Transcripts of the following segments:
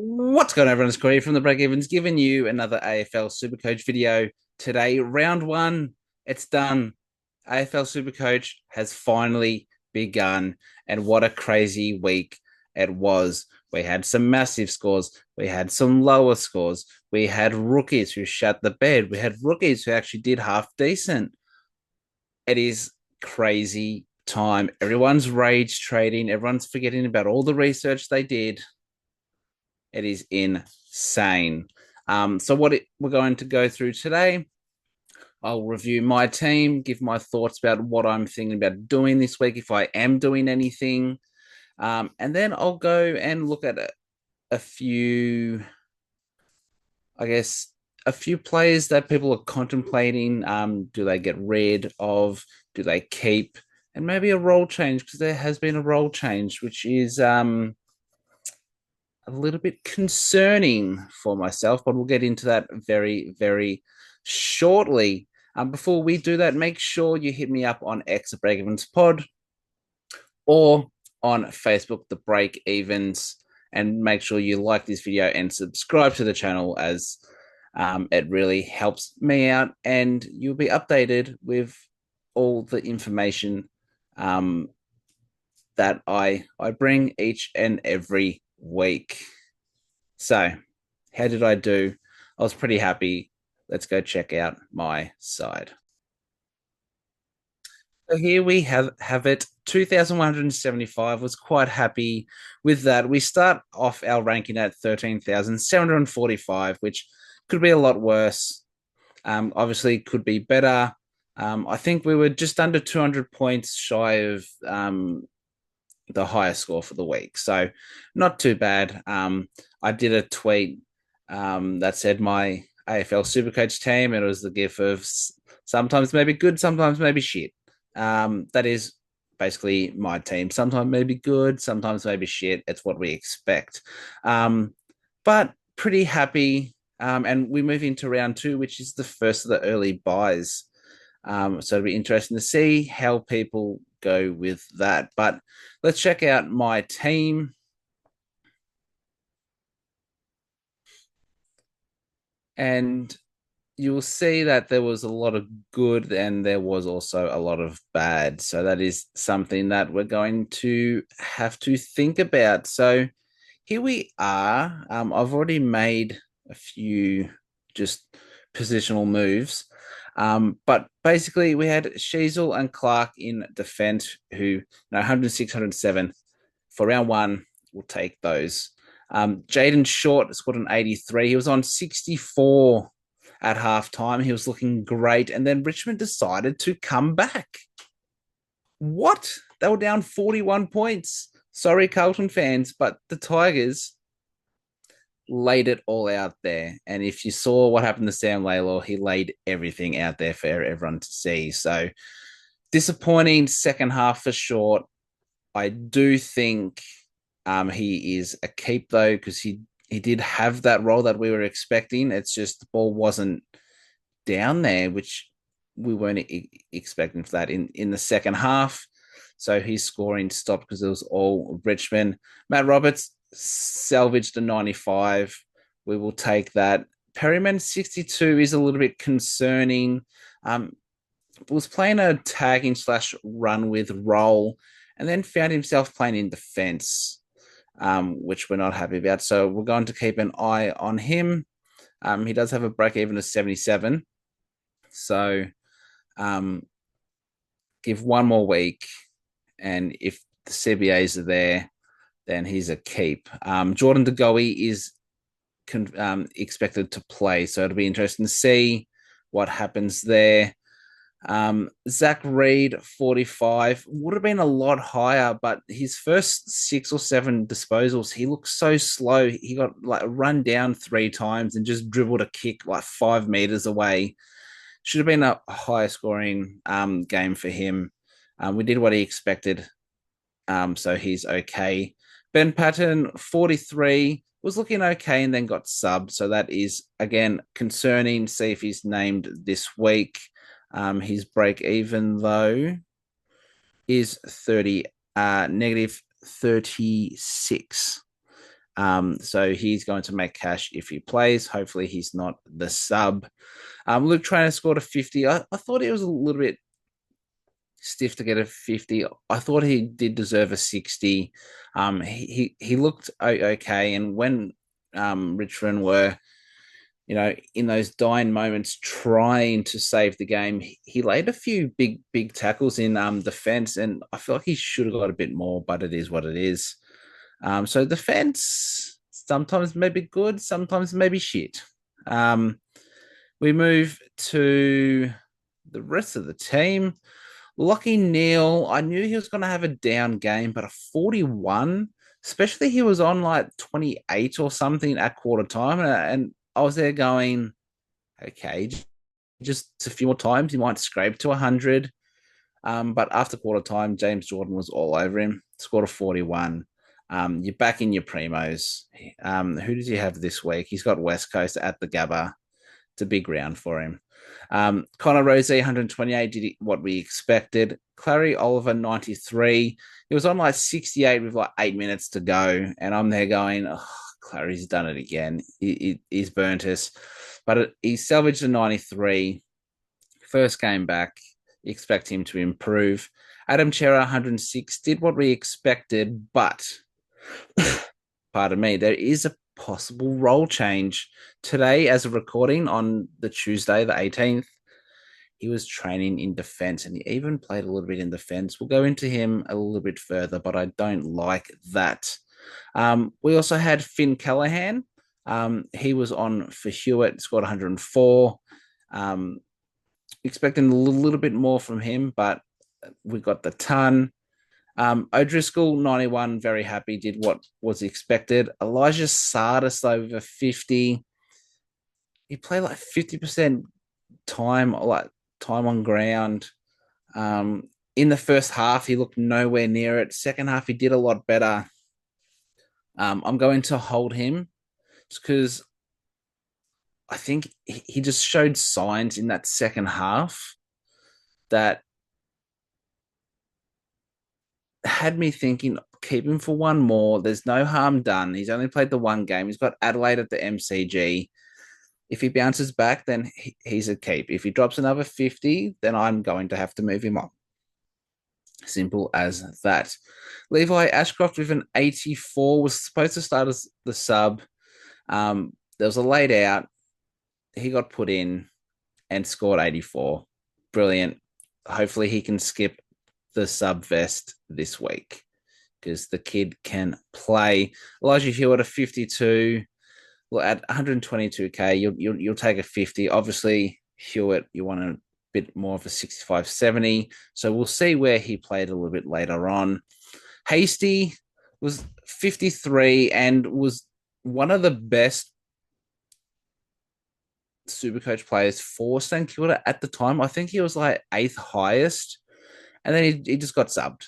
What's going on, everyone? It's Corey from the Breakevens, giving you another AFL Supercoach video today. Round one, it's done. AFL Supercoach has finally begun, and what a crazy week it was. We had some massive scores, we had some lower scores, we had rookies who shut the bed, we had rookies who actually did half decent. It is crazy time. Everyone's rage trading, everyone's forgetting about all the research they did. It is insane. We're going to go through today, I'll review my team, give my thoughts about what I'm thinking about doing this week, if I am doing anything. And then I'll go and look at a few, I guess, a few players that people are contemplating. Do they get rid of? Do they keep? And maybe a role change, because there has been a role change, which is a little bit concerning for myself, but we'll get into that very, very shortly. Before we do that, make sure you hit me up on X at Breakevens Pod or on Facebook, The Breakevens, and make sure you like this video and subscribe to the channel, as it really helps me out, and you'll be updated with all the information that I bring each and every week. So, how did I do? I was pretty happy. Let's go check out my side. So here we have it. 2,175. Was quite happy with that. We start off our ranking at 13,745, which could be a lot worse. Obviously, could be better. I think we were just under 200 points shy of the highest score for the week. So not too bad. I did a tweet that said my AFL Supercoach team, and it was the gif of sometimes maybe good, sometimes maybe shit. That is basically my team. Sometimes maybe good, sometimes maybe shit. It's what we expect. But pretty happy. And we move into round two, which is the first of the early buys. So it'll be interesting to see how people go with that. But let's check out my team. And you'll see that there was a lot of good and there was also a lot of bad. So that is something that we're going to have to think about. So here we are. I've already made a few just positional moves. But basically, we had Sheasel and Clark in defense, who 106, 107 for round one. We'll take those. Jaden Short scored an 83. He was on 64 at halftime. He was looking great. And then Richmond decided to come back. What? They were down 41 points. Sorry, Carlton fans, but the Tigers laid it all out there. And if you saw what happened to Sam Laylor, he laid everything out there for everyone to see. So disappointing second half for Short. I do think he is a keep, though, because he did have that role that we were expecting. It's just the ball wasn't down there, which we weren't expecting for that in the second half. So his scoring stopped because it was all Richmond. Matt Roberts salvaged a 95. We will take that. Perryman 62 is a little bit concerning. Was playing a tagging slash run with role, and then found himself playing in defense, which we're not happy about. So we're going to keep an eye on him. He does have a break even of 77. So give one more week, and if the CBAs are there, then he's a keep. Jordan De Goey is expected to play, so it'll be interesting to see what happens there. Zach Reed, 45, would have been a lot higher, but his first 6 or 7 disposals, he looked so slow. He got like run down 3 times and just dribbled a kick like 5 meters away. Should have been a higher scoring game for him. We did what he expected, so he's okay. Ben Patton, 43, was looking okay and then got subbed. So that is, again, concerning. See if he's named this week. His break even, though, is 30, negative 36. So he's going to make cash if he plays. Hopefully, he's not the sub. Luke Trainer scored a 50. I thought it was a little bit stiff to get a 50. I thought he did deserve a 60. He looked okay. And when Richmond were, in those dying moments trying to save the game, he laid a few big tackles in defense, and I feel like he should have got a bit more, but it is what it is. So defense sometimes maybe good, sometimes maybe shit. We move to the rest of the team. Lockie Neal, I knew he was going to have a down game, but a 41, especially he was on like 28 or something at quarter time. And I was there going, okay, just a few more times, he might scrape to 100. But after quarter time, James Jordan was all over him, scored a 41. You're back in your primos. Who does he have this week? He's got West Coast at the Gabba. It's a big round for him. Connor Rosie, 128, did what we expected. Clary Oliver, 93. He was on like 68 with like 8 minutes to go. And I'm there going, oh, Clary's done it again. He's burnt us. But he salvaged a 93. First game back. You expect him to improve. Adam Chera, 106, did what we expected, but pardon me, there is a possible role change. Today, as a recording on the Tuesday, the 18th, he was training in defense and he even played a little bit in defense. We'll go into him a little bit further, but I don't like that. We also had Finn Callahan. He was on for Hewitt, scored 104. Expecting a little bit more from him, but we got the ton. O'Driscoll, 91, very happy, did what was expected. Elijah Sardis, over 50. He played like 50% time, like time on ground. In the first half, he looked nowhere near it. Second half, he did a lot better. I'm going to hold him just because I think he just showed signs in that second half that had me thinking, keep him for one more. There's no harm done. He's only played the one game. He's got Adelaide at the MCG. If he bounces back, then he's a keep. If he drops another 50, then I'm going to have to move him on. Simple as that. Levi Ashcroft with an 84 was supposed to start as the sub. There was a laid out. He got put in and scored 84. Brilliant. Hopefully he can skip the sub vest this week because the kid can play. Elijah Hewitt, a 52. Well, at 122k, you'll take a 50. Obviously, Hewitt, you want a bit more of a 65, 70. So we'll see where he played a little bit later on. Hasty was 53 and was one of the best Supercoach players for St Kilda at the time. I think he was like 8th highest, and then he just got subbed.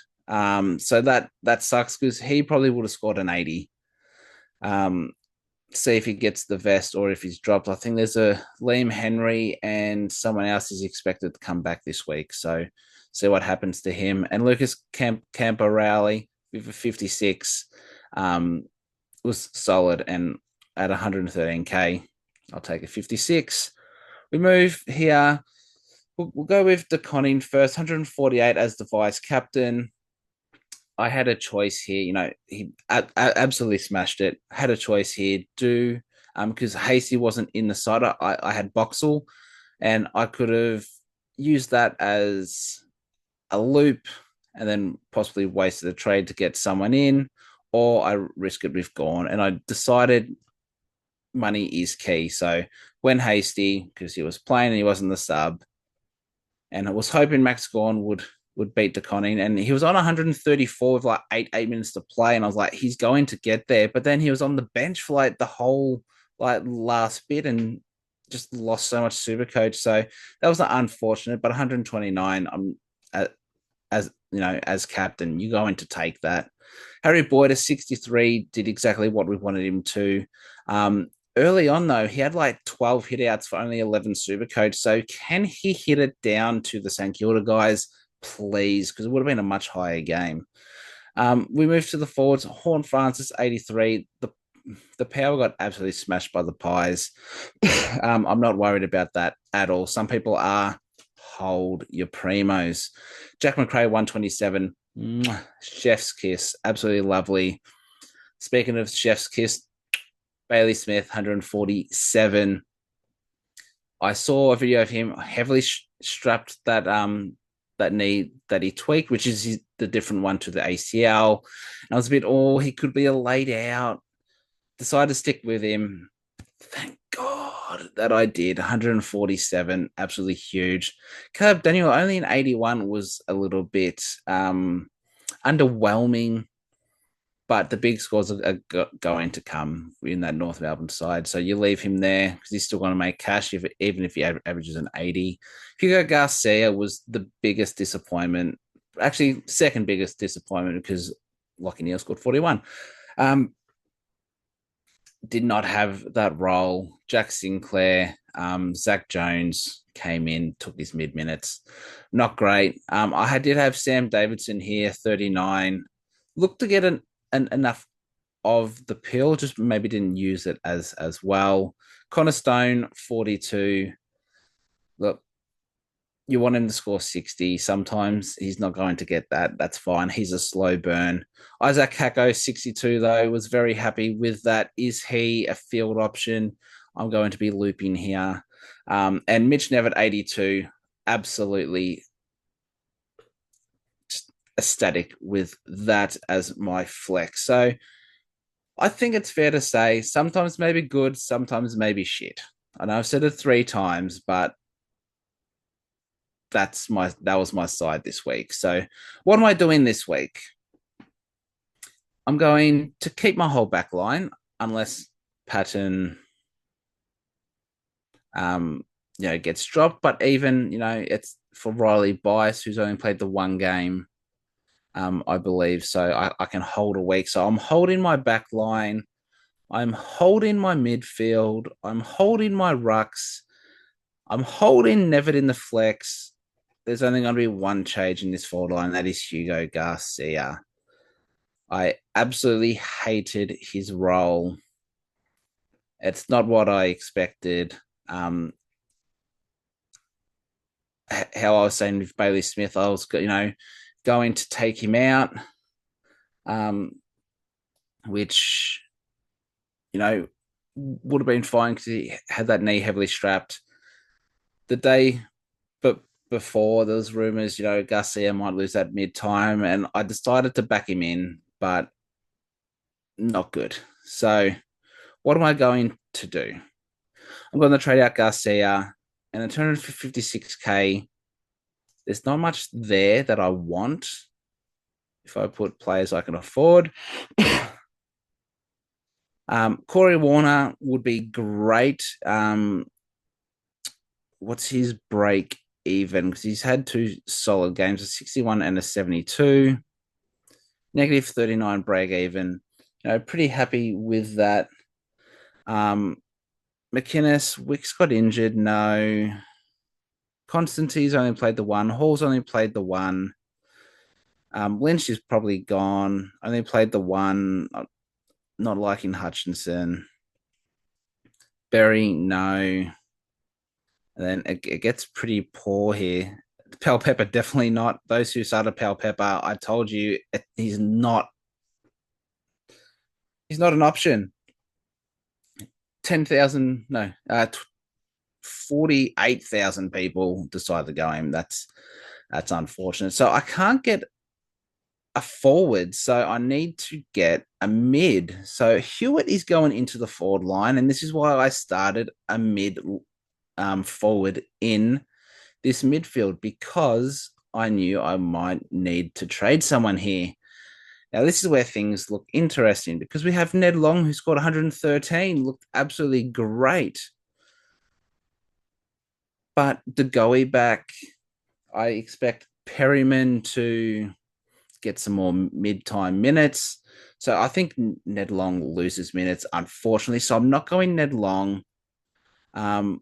So that sucks because he probably would have scored an 80. See if he gets the vest or if he's dropped. I think there's a Liam Henry and someone else is expected to come back this week. So see what happens to him. And Lucas Camporale with a 56 was solid, and at 113k, I'll take a 56. We move here. We'll go with DeConning first, 148 as the vice captain. I had a choice here. He absolutely smashed it. Had a choice here. Because Hasty wasn't in the side. I had Boxall, and I could have used that as a loop and then possibly wasted a trade to get someone in, or I risk it with Gorn. And I decided money is key. So when Hasty, because he was playing and he wasn't the sub, and I was hoping Max Gorn would beat DeConning, and he was on 134 with like 8 minutes to play, and I was like, he's going to get there. But then he was on the bench for like the whole like last bit and just lost so much super coach. So that was unfortunate. But 129, I'm as captain, you're going to take that. Harry Boyd at 63 did exactly what we wanted him to. Early on, though, he had like 12 hitouts for only 11 super coach. So can he hit it down to the St Kilda guys? Please, because it would have been a much higher game. We move to the forwards. Horn Francis, 83. the Power got absolutely smashed by the Pies. I'm not worried about that at all. Some people are. Hold your primos. Jack McRae 127. Chef's kiss, absolutely lovely. Speaking of chef's kiss, Bailey Smith 147. I saw a video of him heavily strapped that knee that he tweaked, which is the different one to the ACL. And I was a bit, oh, he could be a laid out. Decided to stick with him. Thank God that I did. 147, absolutely huge. Caleb Daniel only in 81 was a little bit underwhelming, but the big scores are going to come in that North Melbourne side. So you leave him there because he's still going to make cash, even if he averages an 80. Hugo Garcia was the biggest disappointment, actually, second biggest disappointment because Lockie Neal scored 41. Did not have that role. Jack Sinclair, Zach Jones came in, took his mid minutes. Not great. I did have Sam Davidson here, 39. Looked to get enough of the pill, just maybe didn't use it as well. Connor Stone, 42. Look, you want him to score 60. Sometimes he's not going to get that. That's fine. He's a slow burn. Isaac Kako, 62, though, was very happy with that. Is he a field option? I'm going to be looping here. And Mitch Nevitt, 82, absolutely just ecstatic with that as my flex. So I think it's fair to say sometimes maybe good, sometimes maybe shit. I know I've said it 3 times, but that was my side this week. So what am I doing this week? I'm going to keep my whole back line unless Patton gets dropped. But even, it's for Riley Bice, who's only played the one game, I believe. So I can hold a week. So I'm holding my back line. I'm holding my midfield. I'm holding my rucks. I'm holding Nevitt in the flex. There's only going to be one change in this forward line. That is Hugo Garcia. I absolutely hated his role. It's not what I expected. How I was saying with Bailey Smith, I was, going to take him out, which, would have been fine because he had that knee heavily strapped. The day but before, there was rumors, Garcia might lose that mid-time, and I decided to back him in, but not good. So what am I going to do? I'm going to trade out Garcia and in turn for 56K. There's not much there that I want if I put players I can afford. Corey Warner would be great. What's his break even? Because he's had 2 solid games, a 61 and a 72. Negative 39 break even. Pretty happy with that. McInnes, Wicks got injured. No. Constantine's only played the one. Hall's only played the one. Lynch is probably gone. Only played the one. Not liking Hutchinson. Berry, no. And then it gets pretty poor here. Pal Pepper, definitely not. Those who started Pal Pepper, I told you he's not an option. 10,000, no, 48,000 people decided to go him. That's unfortunate. So I can't get a forward, so I need to get a mid. So Hewitt is going into the forward line, and this is why I started a mid forward in this midfield, because I knew I might need to trade someone here. Now, this is where things look interesting because we have Ned Long, who scored 113, looked absolutely great. But De Goey back, I expect Perryman to get some more mid-time minutes. So I think Ned Long loses minutes, unfortunately. So I'm not going Ned Long.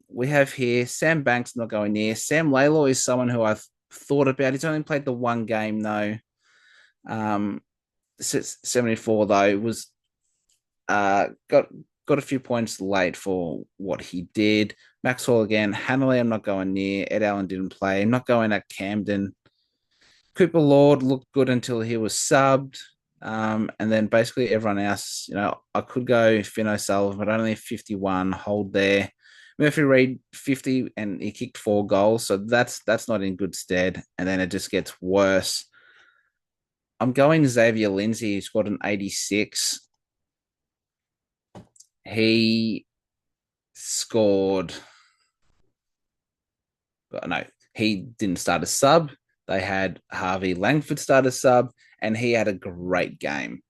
We have here Sam Banks not going near. Sam Laylaw is someone who I've thought about. He's only played the one game, though. 74, though, was got a few points late for what he did. Maxwell again. Hanley, I'm not going near. Ed Allen didn't play. I'm not going at Camden. Cooper Lord looked good until he was subbed. And then basically everyone else, I could go Finn O'Sullivan, but only 51 hold there. Murphy Reed 50 and he kicked 4 goals, so that's not in good stead. And then it just gets worse. I'm going Xavier Lindsay, who's got an 86. He scored. No, he didn't start a sub. They had Harvey Langford start a sub, and he had a great game.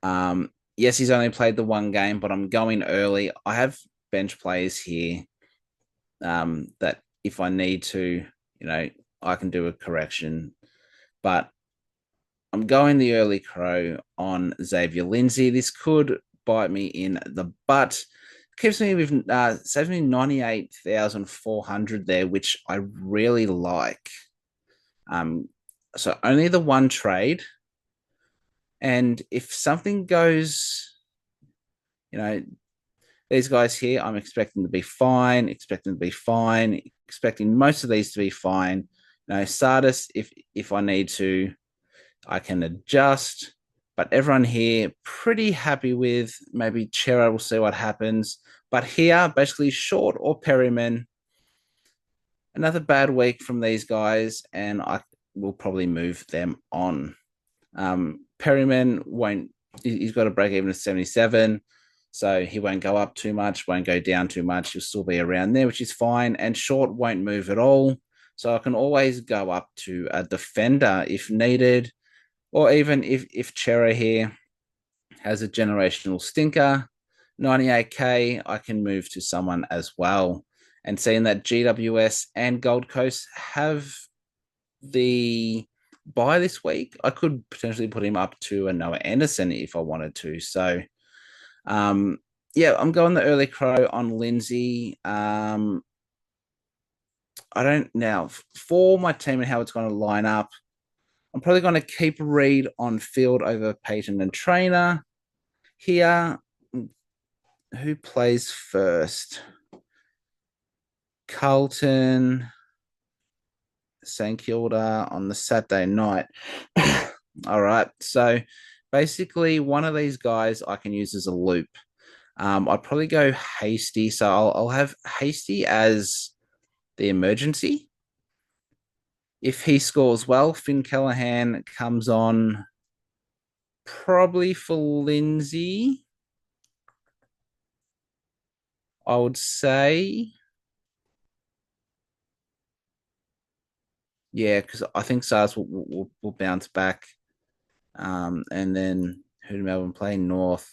Yes, he's only played the one game, but I'm going early. I have bench players here that if I need to, I can do a correction. But I'm going the early crow on Xavier Lindsay. This could bite me in the butt. Keeps me with saves me 98,400 there, which I really like. So only the one trade. And if something goes, these guys here, I'm expecting to be fine, expecting most of these to be fine. Sardis, if I need to, I can adjust. But everyone here, pretty happy with. Maybe Chera, will see what happens. But here, basically, Short or Perryman, another bad week from these guys, and I will probably move them on. Perryman won't, he's got a break even of 77. So he won't go up too much, won't go down too much. He'll still be around there, which is fine. And Short won't move at all. So I can always go up to a defender if needed. Or even if Chera here has a generational stinker, 98K, I can move to someone as well. And seeing that GWS and Gold Coast have the bye this week, I could potentially put him up to a Noah Anderson if I wanted to. So, yeah, I'm going the early crow on Lindsay. I don't now for my team and how it's going to line up. I'm probably going to keep Reed on field over Peyton and Trainer. Here, who plays first? Carlton, St Kilda on the Saturday night. All right. So basically, one of these guys I can use as a loop. I'd probably go Hasty. So I'll have Hasty as the emergency. If he scores well, Finn Callahan comes on probably for Lindsay, I would say. Yeah, because I think SARS will bounce back. And then who do Melbourne play? North.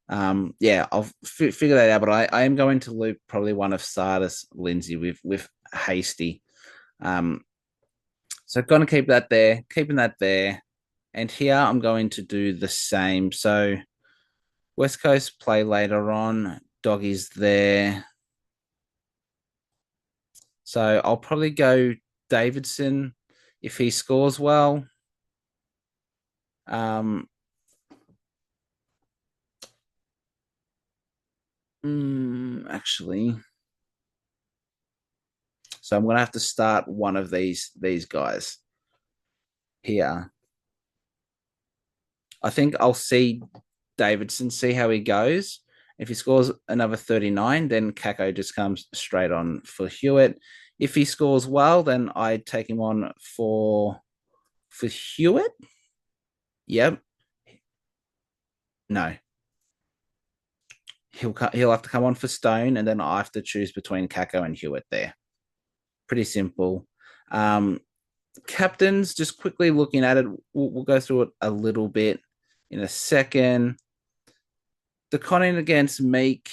Yeah, I'll figure that out. But I am going to loop probably one of Sardis Lindsay with Hasty. So going to keep that there, keeping that there. And here I'm going to do the same. So West Coast play later on. Doggy's there. So I'll probably go Davidson if he scores well. Actually, so I'm gonna have to start one of these guys here. I think I'll see Davidson, see how he goes. If he scores another 39, then Kako just comes straight on for Hewitt. If he scores well, then I take him on for Hewitt. Yep. No. He'll have to come on for Stone, and then I have to choose between Kako and Hewitt there. Pretty simple. Captains, just quickly looking at it, we'll go through it a little bit in a second. The Conning against Meek,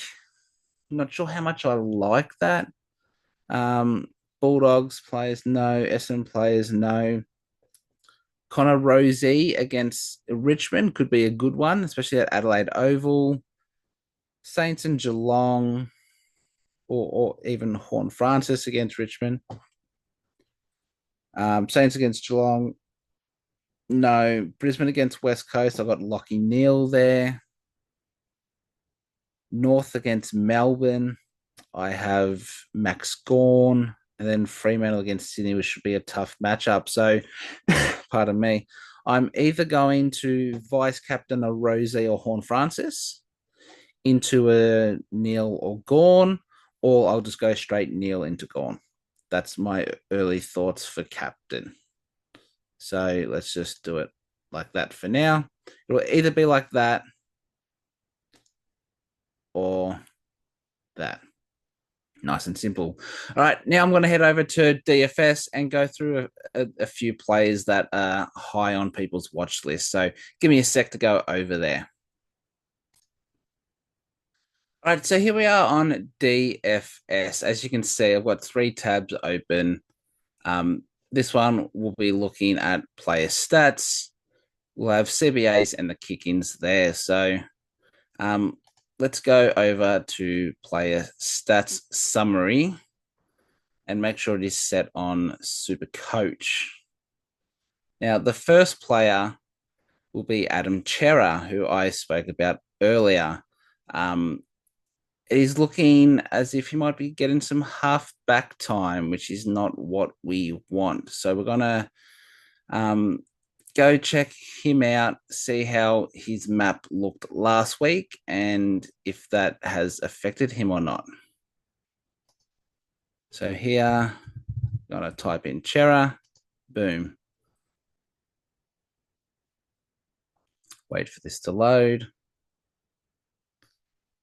I'm not sure how much I like that. Bulldogs players, no. Essendon players, no. Connor Rosie against Richmond could be a good one, especially at Adelaide Oval. Saints and Geelong, or even Horn Francis against Richmond. Saints against Geelong, no. Brisbane against West Coast, I've got Lockie Neal there. North against Melbourne, I have Max Gorn, and then Fremantle against Sydney, which should be a tough matchup. So, pardon me, I'm either going to vice captain a Rose or Horn Francis into a Neil or Gorn, or I'll just go straight Neil into Gorn. That's my early thoughts for captain. So let's just do it like that for now. It'll either be like that or that. Nice and simple. All right, now I'm going to head over to DFS and go through a few players that are high on people's watch list. So give me a sec to go over there. All right, so here we are on DFS. As you can see, I've got three tabs open. This one will be looking at player stats. We'll have CBAs and the kick-ins there. So let's go over to player stats summary and make sure it is set on Super Coach. Now, the first player will be Adam Chera, who I spoke about earlier. He's looking as if he might be getting some half back time, which is not what we want. So we're going to go check him out, see how his map looked last week and if that has affected him or not. So here, I'm going to type in Chera, boom. Wait for this to load.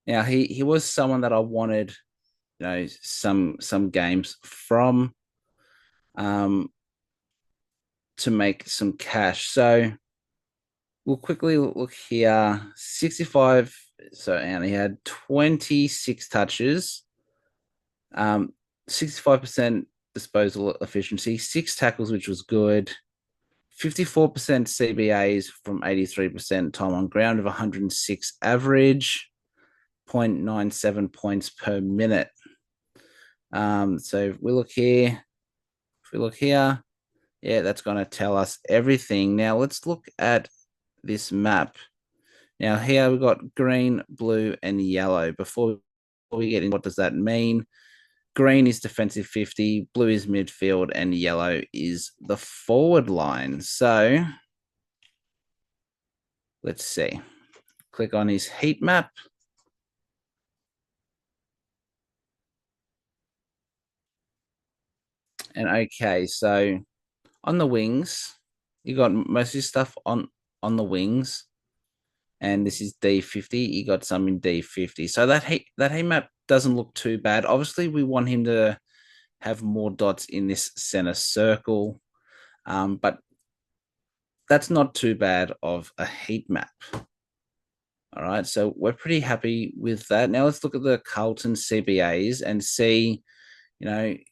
Now he was someone that I wanted, some games from to make some cash. So we'll quickly look here. 65. So and he had 26 touches, 65% disposal efficiency, 6 tackles, which was good. 54% CBAs from 83% time on ground of 106 average. 0.97 points per minute. So if we look here, yeah, that's going to tell us everything. Now let's look at this map. Now here we've got green, blue, and yellow. Before we get in, what does that mean? Green is defensive 50, blue is midfield, and yellow is the forward line. So let's see. Click on his heat map. And okay, so on the wings, you got most of your stuff on the wings, and this is D50. You got some in D50. So that heat map doesn't look too bad. Obviously, we want him to have more dots in this center circle, but that's not too bad of a heat map. All right, so we're pretty happy with that. Now let's look at the Carlton CBAs and see,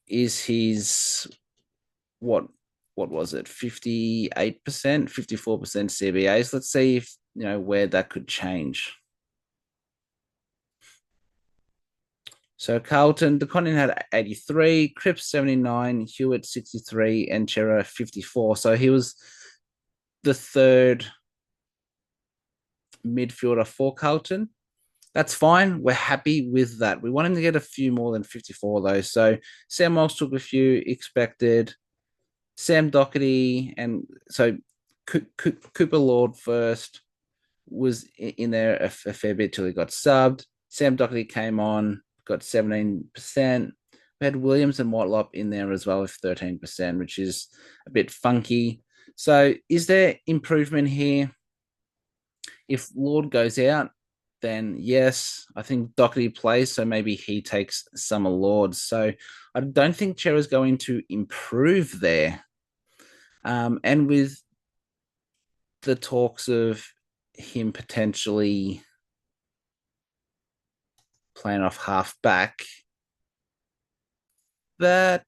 is his what was it, 58%, 54% CBAs. Let's see if where that could change. So Carlton, the Continent had 83, Cripps 79, Hewitt 63, and Chera 54. So he was the third midfielder for Carlton. That's fine. We're happy with that. We want him to get a few more than 54 though. So Sam Moss took a few expected. Sam Doherty and so Cooper Lord first was in there a fair bit till he got subbed. Sam Doherty came on, got 17%. We had Williams and Whitelop in there as well with 13%, which is a bit funky. So is there improvement here? If Lord goes out, then yes, I think Doherty plays, so maybe he takes some of Lord's. So I don't think Chera's going to improve there. And with the talks of him potentially playing off half back, that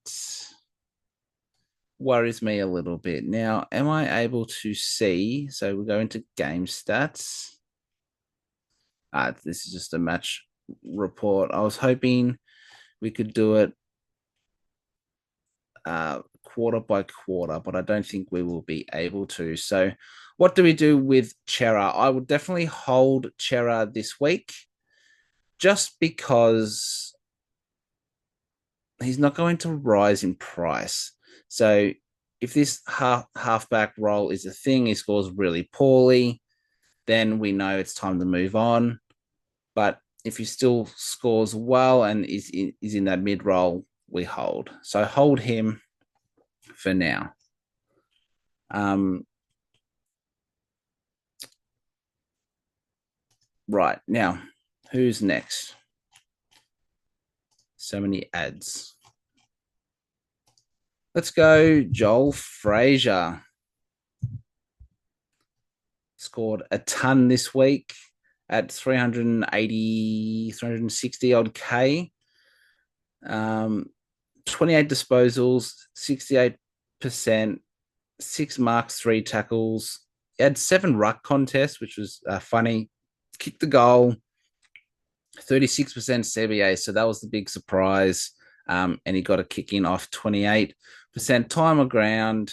worries me a little bit. Now, am I able to see? So we'll go into game stats. This is just a match report. I was hoping we could do it quarter by quarter, but I don't think we will be able to. So what do we do with Chera? I would definitely hold Chera this week. just because he's not going to rise in price. So if this halfback role is a thing, he scores really poorly, then we know it's time to move on. But if he still scores well and is in that mid role, we hold. So hold him for now. Um, right now, who's next? So many ads. Let's go, Joel Frazier. Scored a ton this week at 380, 360 odd K. 28 disposals, 68%, 6 marks, 3 tackles. He had 7 ruck contests, which was funny. Kicked the goal, 36% CBA. So that was the big surprise. And he got a kick in off 28% time of ground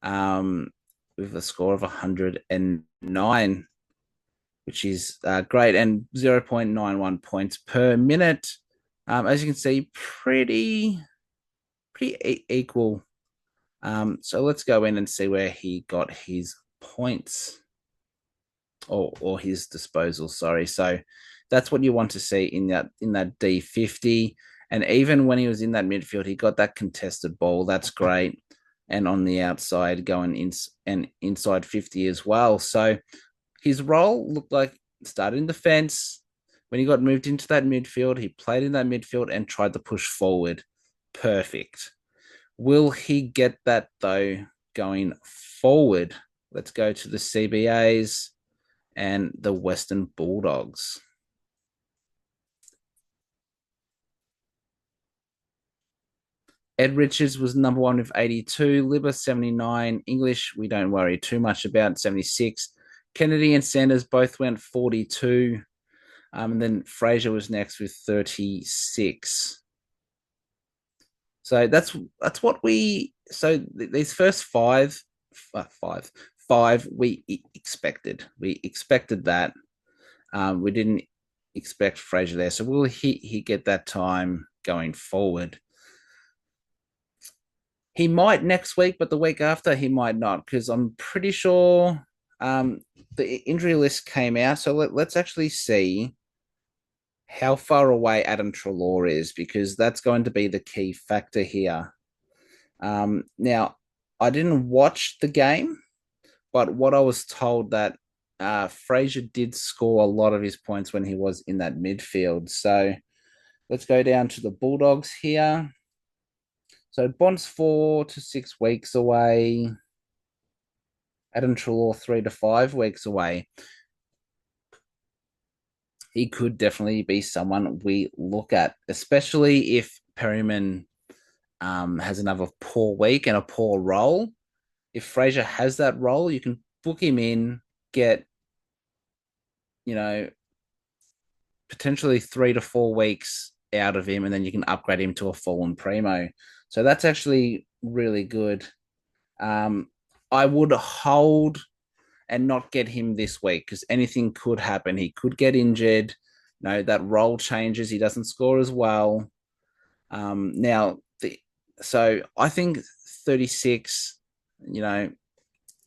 with a score of 109, which is great, and 0.91 points per minute. As you can see, pretty equal. So let's go in and see where he got his points or his disposal. Sorry. So that's what you want to see in that D50. And even when he was in that midfield, he got that contested ball. That's great. And on the outside, going in and inside 50 as well. So his role looked like started in defense. When he got moved into that midfield, he played in that midfield and tried to push forward. Perfect. Will he get that though going forward? Let's go to the CBAs and the Western Bulldogs. Ed Richards was number one with 82, Libba 79, English, we don't worry too much about, 76. Kennedy and Sanders both went 42. And then Fraser was next with 36. So that's what we. So these first five we expected. We expected that. We didn't expect Fraser there. So will he get that time going forward? He might next week, but the week after he might not, because I'm pretty sure the injury list came out. So let's actually see how far away Adam Treloar is, because that's going to be the key factor here. Now, I didn't watch the game, but what I was told that Fraser did score a lot of his points when he was in that midfield. So let's go down to the Bulldogs here. So Bond's 4 to 6 weeks away. Adam Treloar 3 to 5 weeks away. He could definitely be someone we look at, especially if Perryman has another poor week and a poor role. If Fraser has that role, you can book him in, get, potentially 3 to 4 weeks out of him, and then you can upgrade him to a full and primo. So that's actually really good. I would hold and not get him this week because anything could happen. He could get injured. That role changes. He doesn't score as well. So I think 36,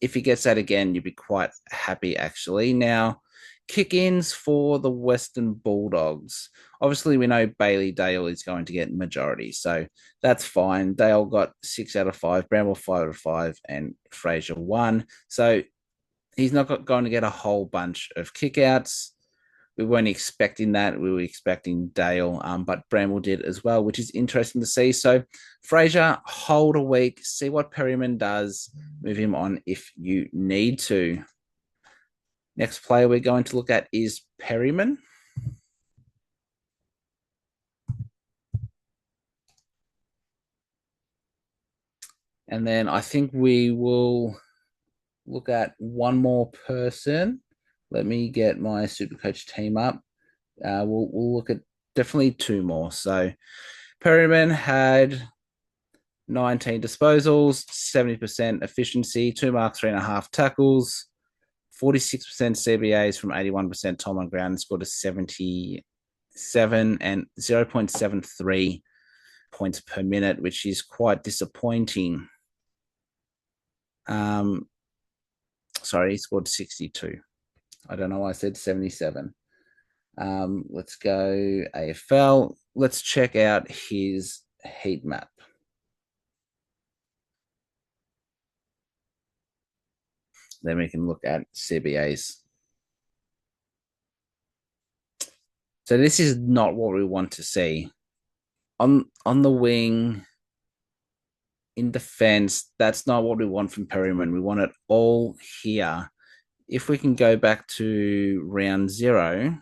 if he gets that again, you'd be quite happy actually. Now, kick-ins for the Western Bulldogs. Obviously, we know Bailey Dale is going to get majority, so that's fine. Dale got 6 out of 5, Bramble 5 out of 5, and Fraser 1. So he's not going to get a whole bunch of kickouts. We weren't expecting that. We were expecting Dale, but Bramble did as well, which is interesting to see. So Fraser, hold a week, see what Perryman does, move him on if you need to. Next player we're going to look at is Perryman. And then I think we will look at one more person. Let me get my Supercoach team up. We'll look at definitely 2 more. So Perryman had 19 disposals, 70% efficiency, 2 marks, 3.5 tackles, 46% CBAs from 81% time on ground, and scored a 76 and 0.73 points per minute, which is quite disappointing. Um, Sorry, he scored 62. I don't know why I said 77. Let's go AFL. Let's check out his heat map. Then we can look at CBAs. So this is not what we want to see. On the wing, in defense, that's not what we want from Perryman. We want it all here. If we can go back to round 0,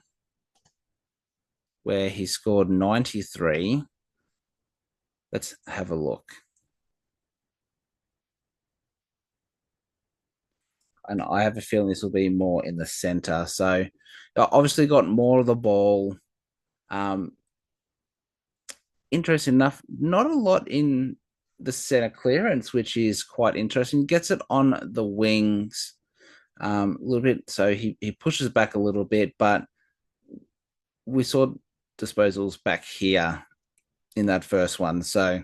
where he scored 93, let's have a look. And I have a feeling this will be more in the center. So obviously got more of the ball. Um, Interesting enough, not a lot in the center clearance, which is quite interesting. Gets it on the wings a little bit. So he pushes back a little bit, but we saw disposals back here in that first one. So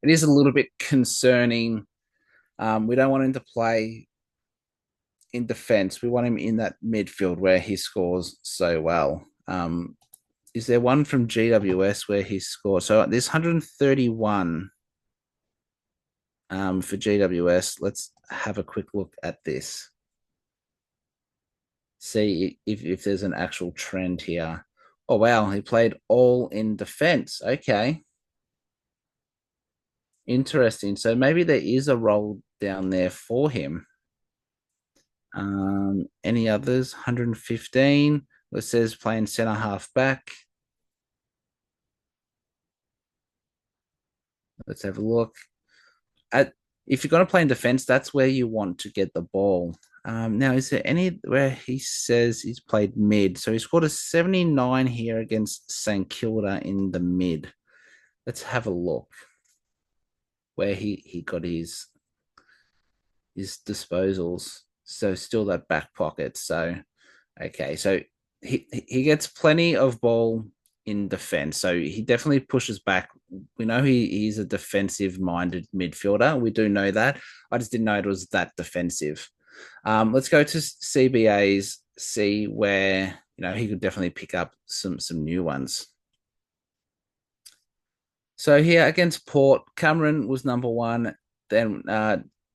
it is a little bit concerning. We don't want him to play in defense. We want him in that midfield where he scores so well. Is there one from GWS where he scored? So there's 131 for GWS. Let's have a quick look at this. See if there's an actual trend here. Oh, wow. He played all in defense. Okay. Interesting. So maybe there is a role down there for him. Any others? 115. It says playing center half back. Let's have a look. If you're going to play in defense, that's where you want to get the ball. Now, is there any where he says he's played mid? So he scored a 79 here against St. Kilda in the mid. Let's have a look where he got his disposals. So still that back pocket. So okay, so he gets plenty of ball in defense. So he definitely pushes back. We know he's a defensive minded midfielder. We do know that. I just didn't know it was that defensive. Let's go to CBAs, see where he could definitely pick up some new ones. So here against Port, Cameron was number 1. Then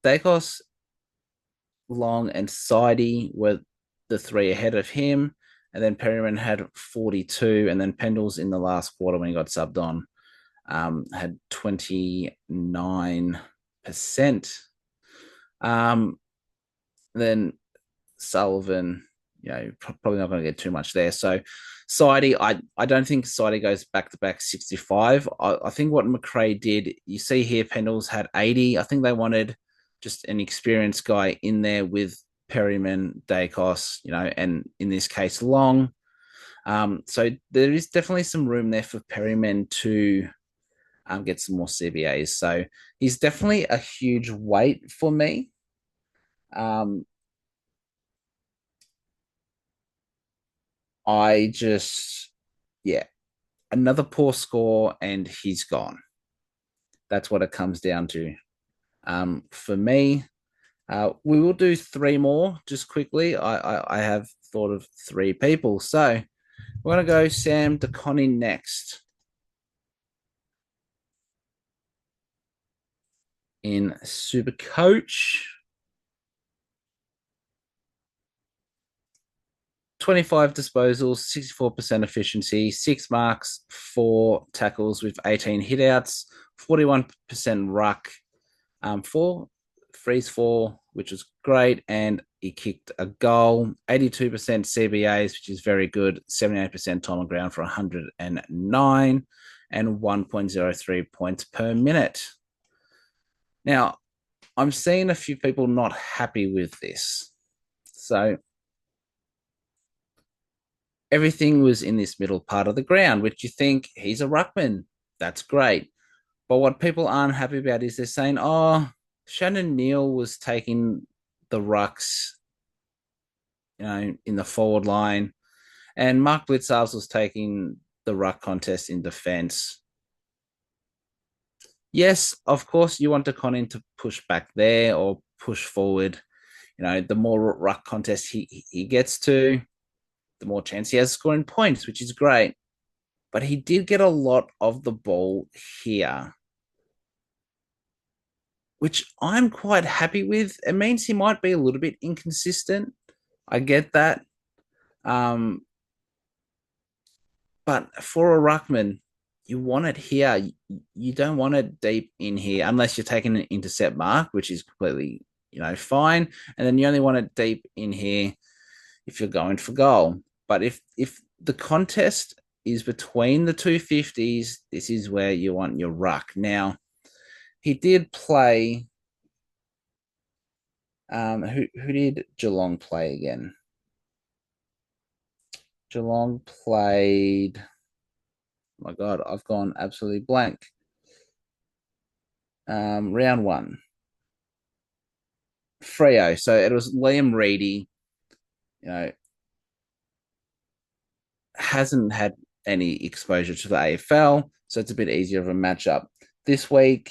Dacos, Long, and Sidey were the 3 ahead of him. And then Perryman had 42. And then Pendles in the last quarter when he got subbed on had 29%. Then Sullivan, probably not going to get too much there. So Sidey, I don't think Sidey goes back to back 65. I think what McRae did, you see here, Pendles had 80. I think they wanted just an experienced guy in there with Perryman, Dacos, and in this case, Long. So there is definitely some room there for Perryman to get some more CBAs. So he's definitely a huge weight for me. I just, yeah, another poor score and he's gone. That's what it comes down to. For me, we will do 3 more just quickly. I have thought of 3 people. So we're going to go Sam DeConnie next in Super Coach. 25 disposals, 64% efficiency, 6 marks, 4 tackles with 18 hitouts, 41% ruck, 4 freeze 4, which was great, and he kicked a goal. 82% CBAs, which is very good. 78% time on ground for 109 and 1.03 points per minute. Now, I'm seeing a few people not happy with this. So everything was in this middle part of the ground, which you think he's a ruckman. That's great. But what people aren't happy about is they're saying, oh, Shannon Neal was taking the rucks, in the forward line. And Mark Blitzarves was taking the ruck contest in defense. Yes, of course, you want the Conin to push back there or push forward. The more ruck contests he gets to, the more chance he has of scoring points, which is great. But he did get a lot of the ball here, which I'm quite happy with. It means he might be a little bit inconsistent. I get that. Um, but for a ruckman, you want it here. You don't want it deep in here unless you're taking an intercept mark, which is completely, fine. And then you only want it deep in here if you're going for goal. But if the contest is between the 250s, this is where you want your ruck. Now, he did play. Who did Geelong play again? Geelong played. Oh my God, I've gone absolutely blank. Round one, Freo. So it was Liam Reedy. You know, hasn't had any exposure to the AFL, so it's a bit easier of a matchup. This week,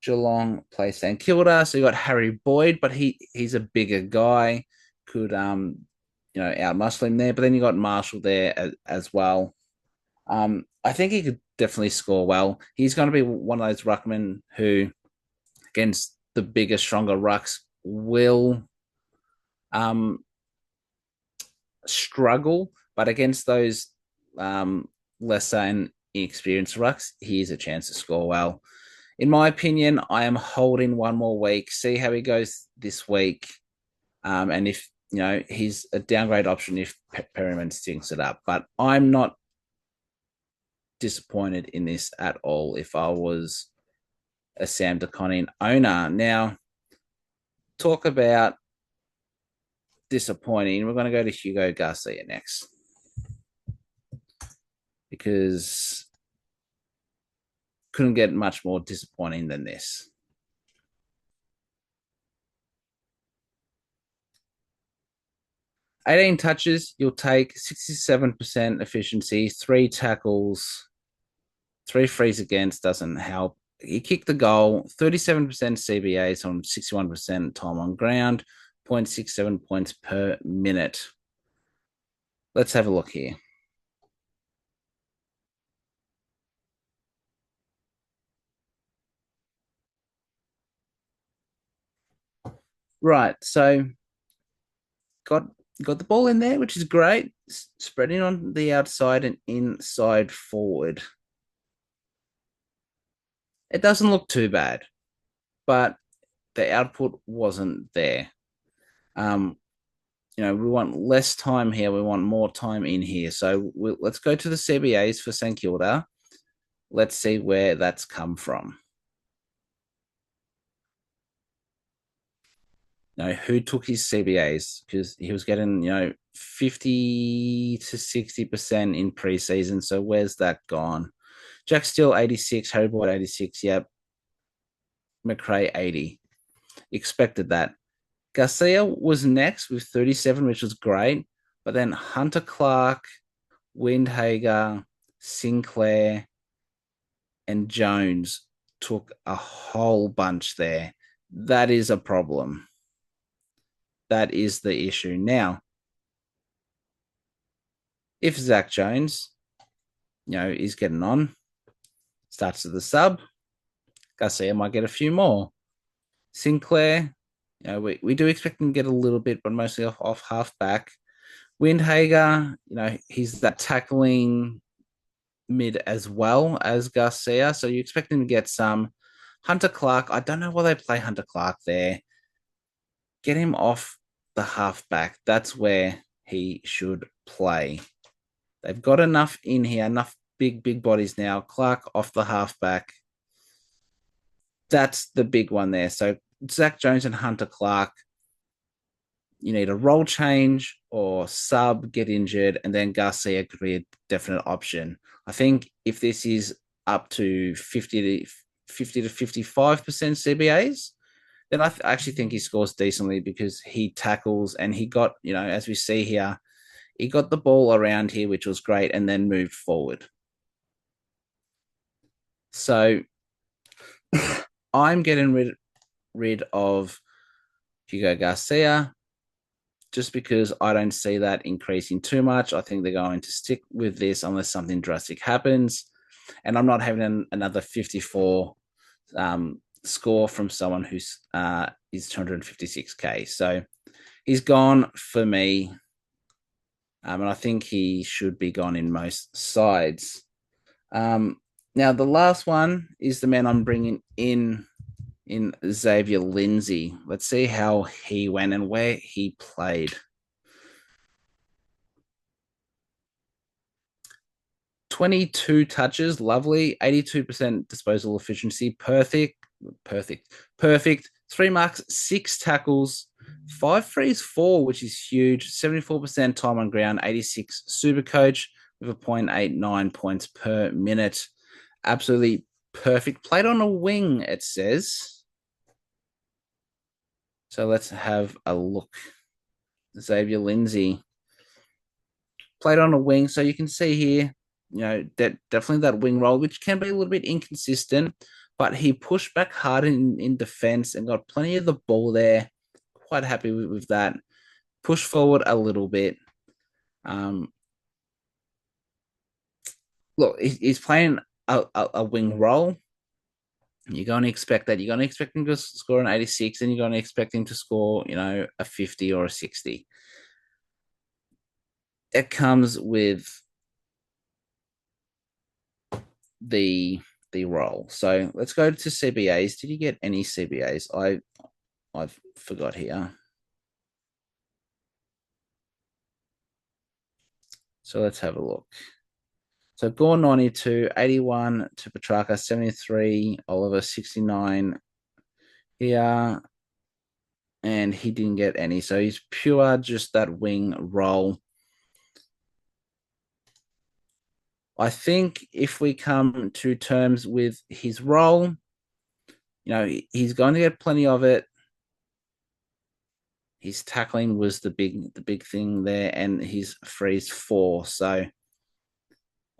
Geelong play St Kilda, so you got Harry Boyd, but he's a bigger guy, could outmuscle him there. But then you got Marshall there as well. I think he could definitely score well. He's going to be one of those ruckmen who, against the bigger, stronger rucks, will struggle, but against those lesser and inexperienced rucks, he has a chance to score well. In my opinion, I am holding one more week, see how he goes this week, and if he's a downgrade option if Perryman stinks it up. But I'm not disappointed in this at all. If I was a Sam De Koning owner, now talk about disappointing. We're going to go to Hugo Garcia next because couldn't get much more disappointing than this. 18 touches, you'll take 67% efficiency, 3 tackles, 3 frees against, doesn't help. He kicked the goal, 37% CBAs on 61% time on ground, 0.67 points per minute. Let's have a look here. Right, so got the ball in there, which is great. Spreading on the outside and inside forward. It doesn't look too bad, but the output wasn't there. We want less time here. We want more time in here. So let's go to the CBAs for St Kilda. Let's see where that's come from. Who took his CBAs? Because he was getting, 50 to 60% in preseason. So where's that gone? Jack Steele, 86, Harry Boyd, 86. Yep. McRae, 80. Expected that. Garcia was next with 37, which was great. But then Hunter Clark, Windhager, Sinclair, and Jones took a whole bunch there. That is a problem. That is the issue. Now, if Zach Jones, is getting on, starts at the sub, Garcia might get a few more. Sinclair, we do expect him to get a little bit, but mostly off halfback. Windhager, he's that tackling mid as well as Garcia, so you expect him to get some. Hunter Clark, I don't know why they play Hunter Clark there. Get him off the halfback. That's where he should play. They've got enough in here, enough big bodies now. Clark off the halfback. That's the big one there. So Zach Jones and Hunter Clark, you need a role change or sub, get injured, and then Garcia could be a definite option. I think if this is up to 50 to 55% CBAs, then I actually think he scores decently because he tackles and he got, as we see here, He got the ball around here, which was great, and then moved forward. So I'm getting rid of Hugo Garcia just because I don't see that increasing too much. I think they're going to stick with this unless something drastic happens. And I'm not having another 54 score from someone who's is 256k. So he's gone for me. And I think he should be gone in most sides. Now, the last one is the man I'm bringing in Xavier Lindsay. Let's see how he went and where he played. 22 touches, lovely. 82% disposal efficiency, perfect. 3 marks, 6 tackles, 5 frees, 4, which is huge. 74% time on ground, 86 super coach with a 0.89 points per minute. Absolutely perfect. Played on a wing, it says. So let's have a look. Xavier Lindsay played on a wing. So you can see here, that definitely that wing role, which can be a little bit inconsistent, but he pushed back hard in defense and got plenty of the ball there. Quite happy with that. Push forward a little bit. Look, he's playing a wing role. You're going to expect that. You're going to expect him to score an 86, and you're going to expect him to score, a 50 or a 60. It comes with the role. So let's go to CBAs. Did you get any CBAs? I've forgot here. So let's have a look. So Gore 92, 81 to Petrarca, 73, Oliver 69 here. And he didn't get any. So he's pure just that wing role. I think if we come to terms with his role, he's going to get plenty of it. His tackling was the big thing there, and his frees 4. So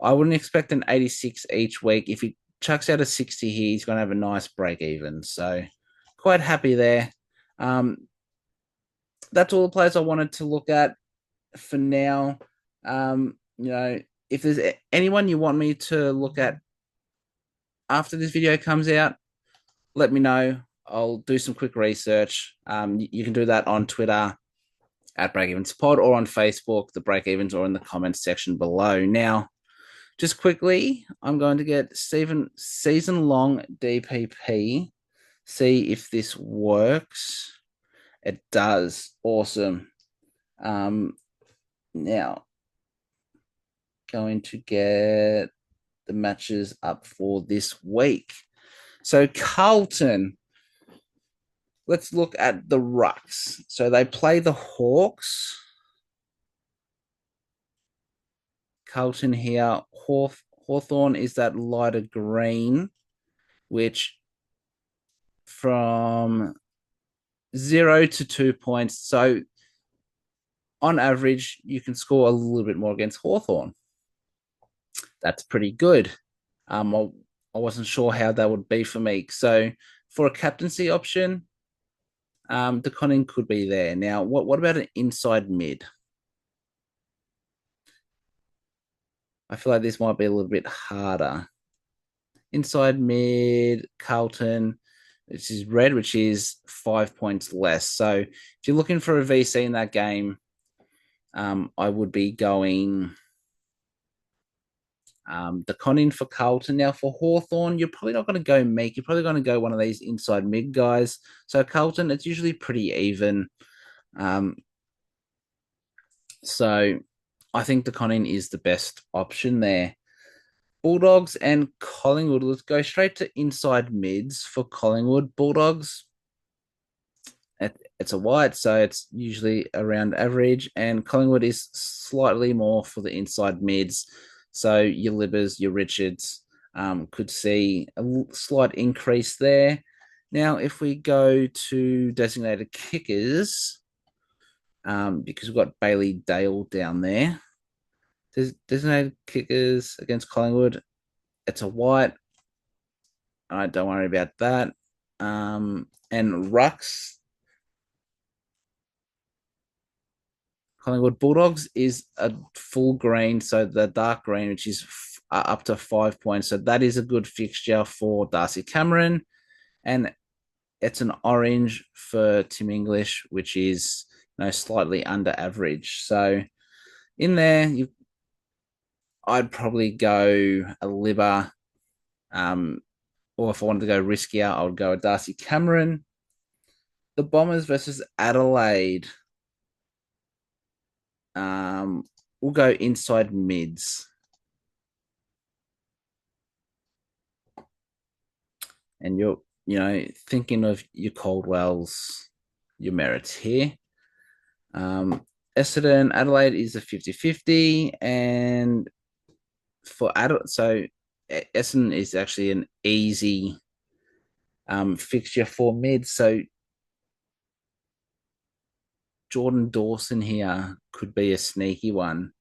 I wouldn't expect an 86 each week. If he chucks out a 60 here, he's going to have a nice break even. So quite happy there. That's all the players I wanted to look at for now. If there's anyone you want me to look at after this video comes out, let me know. I'll do some quick research. You can do that on Twitter at Breakevens Pod or on Facebook, the Breakevens, or in the comments section below. Now, just quickly, I'm going to get season-long DPP, see if this works. It does. Awesome. Now, going to get the matches up for this week. So Carlton, let's look at the Rucks. So they play the Hawks. Carlton here. Hawthorn is that lighter green, which from 0 to 2 points. So on average, you can score a little bit more against Hawthorn. That's pretty good. I wasn't sure how that would be for me. So for a captaincy option, the Conning could be there. Now, what about an inside mid? I feel like this might be a little bit harder. Inside mid, Carlton, which is red, which is 5 points less. So if you're looking for a VC in that game, I would be going the Conning for Carlton. Now for Hawthorn, you're probably not going to go Meek. You're probably going to go one of these inside mid guys. So Carlton, it's usually pretty even. So I think the Conning is the best option there. Bulldogs and Collingwood. Let's go straight to inside mids for Collingwood. Bulldogs, it's a white, so it's usually around average. And Collingwood is slightly more for the inside mids. So your Libbers, your Richards could see a slight increase there. Now, if we go to designated kickers, because we've got Bailey Dale down there. Designated kickers against Collingwood. It's a white. I don't worry about that. And Rucks, Collingwood Bulldogs is a full green, so the dark green, which is up to 5 points. So that is a good fixture for Darcy Cameron. And it's an orange for Tim English, which is slightly under average. So in there, I'd probably go a Libba. Or if I wanted to go riskier, I would go a Darcy Cameron. The Bombers versus Adelaide. Um, we'll go inside mids. And you're, thinking of your Caldwells, your merits here. Essendon, Adelaide is a 50-50. And for Adelaide, so Essendon is actually an easy fixture for mid. So Jordan Dawson here could be a sneaky one.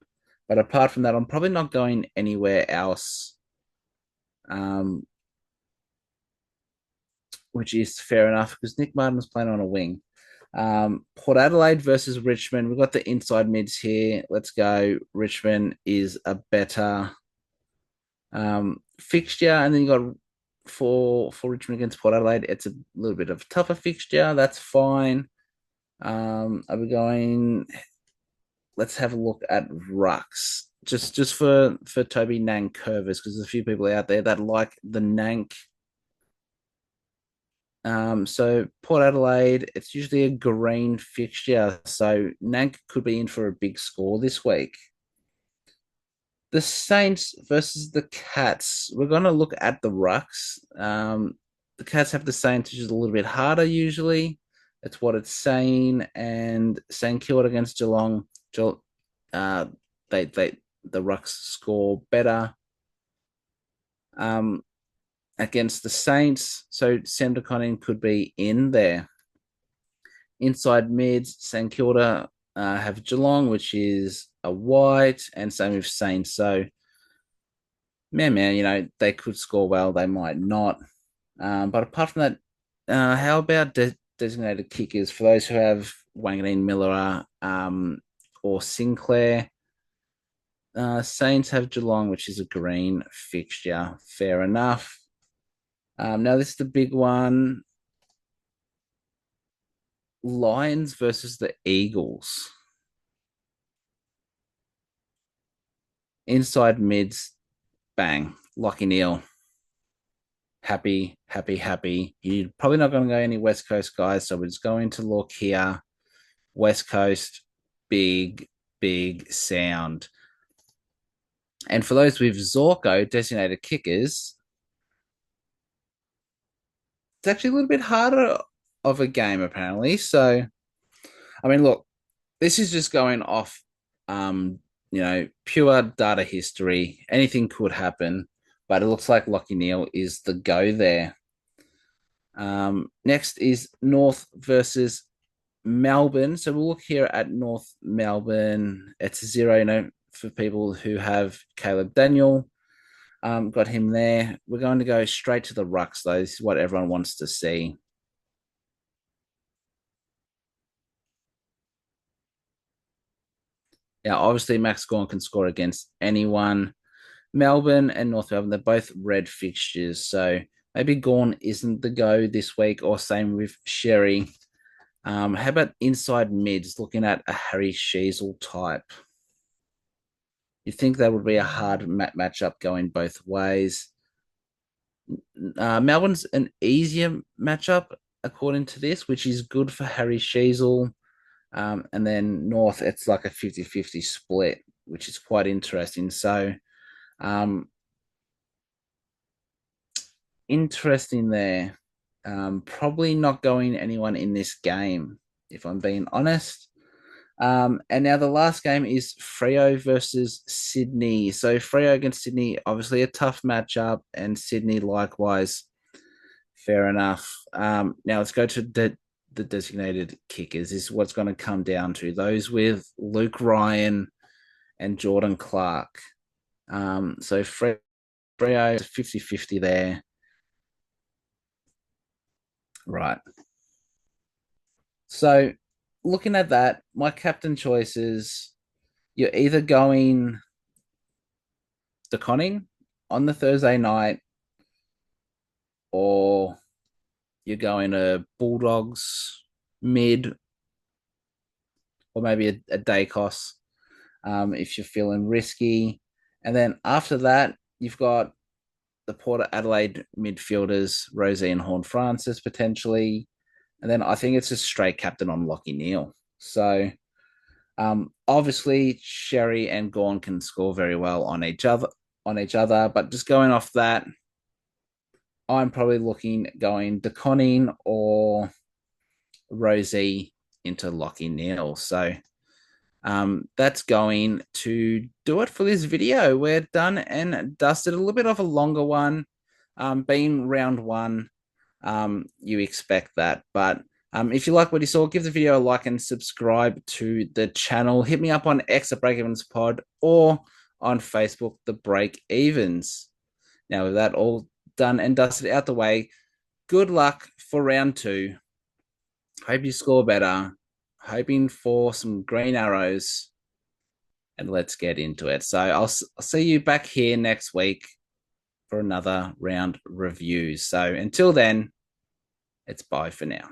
But apart from that, I'm probably not going anywhere else, which is fair enough because Nick Martin's playing on a wing. Port Adelaide versus Richmond. We've got the inside mids here. Let's go. Richmond is a better fixture. And then you got for Richmond against Port Adelaide, it's a little bit of a tougher fixture. That's fine. Are we going? Let's have a look at Rucks. Just for Toby Nankervis, because there's a few people out there that like the Nank. So Port Adelaide, it's usually a green fixture, so Nank could be in for a big score this week. The Saints versus the Cats. We're going to look at the Rucks. The Cats have the Saints, which is a little bit harder usually. That's what it's saying. And St Kilda against Geelong. The Rucks score better. Against the Saints. So Sam DeConning could be in there. Inside mids, St Kilda have Geelong, which is a white, and same with Saints. So, man, they could score well, they might not. But apart from that, how about designated kickers for those who have Wanganeen, Miller, or Sinclair? Saints have Geelong, which is a green fixture. Fair enough. Now, this is the big one. Lions versus the Eagles. Inside mids, bang. Lockie Neal. Happy, happy, happy. You're probably not going to go any West Coast guys, so we're just going to look here. West Coast, big, big sound. And for those with Zorko, designated kickers, it's actually a little bit harder of a game, apparently. So, I mean, look, this is just going off, pure data history. Anything could happen, but it looks like Lockie Neal is the go there. Next is North versus Melbourne. So we'll look here at North Melbourne. It's a 0, for people who have Caleb Daniel. Got him there. We're going to go straight to the Rucks, though. This is what everyone wants to see. Now, obviously, Max Gawn can score against anyone. Melbourne and North Melbourne, they're both red fixtures. So maybe Gawn isn't the go this week, or same with Sherry. How about inside mids, looking at a Harry Sheasel type? You think that would be a hard matchup going both ways. Melbourne's an easier matchup, according to this, which is good for Harry Sheasel. And then North, it's like a 50-50 split, which is quite interesting. So, interesting there. Probably not going anyone in this game, if I'm being honest. And now the last game is Freo versus Sydney. So Freo against Sydney, obviously a tough matchup, and Sydney likewise. Fair enough. Now let's go to the designated kickers is what's going to come down to. Those with Luke Ryan and Jordan Clark. So Freo 50-50 there. Right. So looking at that, my captain choices, you're either going De Conning on the Thursday night, or you're going to Bulldogs mid, or maybe a Dacos if you're feeling risky. And then after that, you've got the Port Adelaide midfielders, Rosie and Horn Francis potentially. And then I think it's just straight captain on Lockie Neal. So obviously Sherry and Gorn can score very well on each other, but just going off that, I'm probably looking going DeConning or Rosie into Lockie Neal. So that's going to do it for this video. We're done and dusted. A little bit of a longer one. Being round one, you expect that. But if you like what you saw, give the video a like and subscribe to the channel. Hit me up on X at Breakevens Pod or on Facebook, the Breakevens. Now, with that all done and dusted out the way, good luck for round two. Hope you score better. Hoping for some green arrows. And let's get into it. So I'll see you back here next week for another round review. So until then, it's bye for now.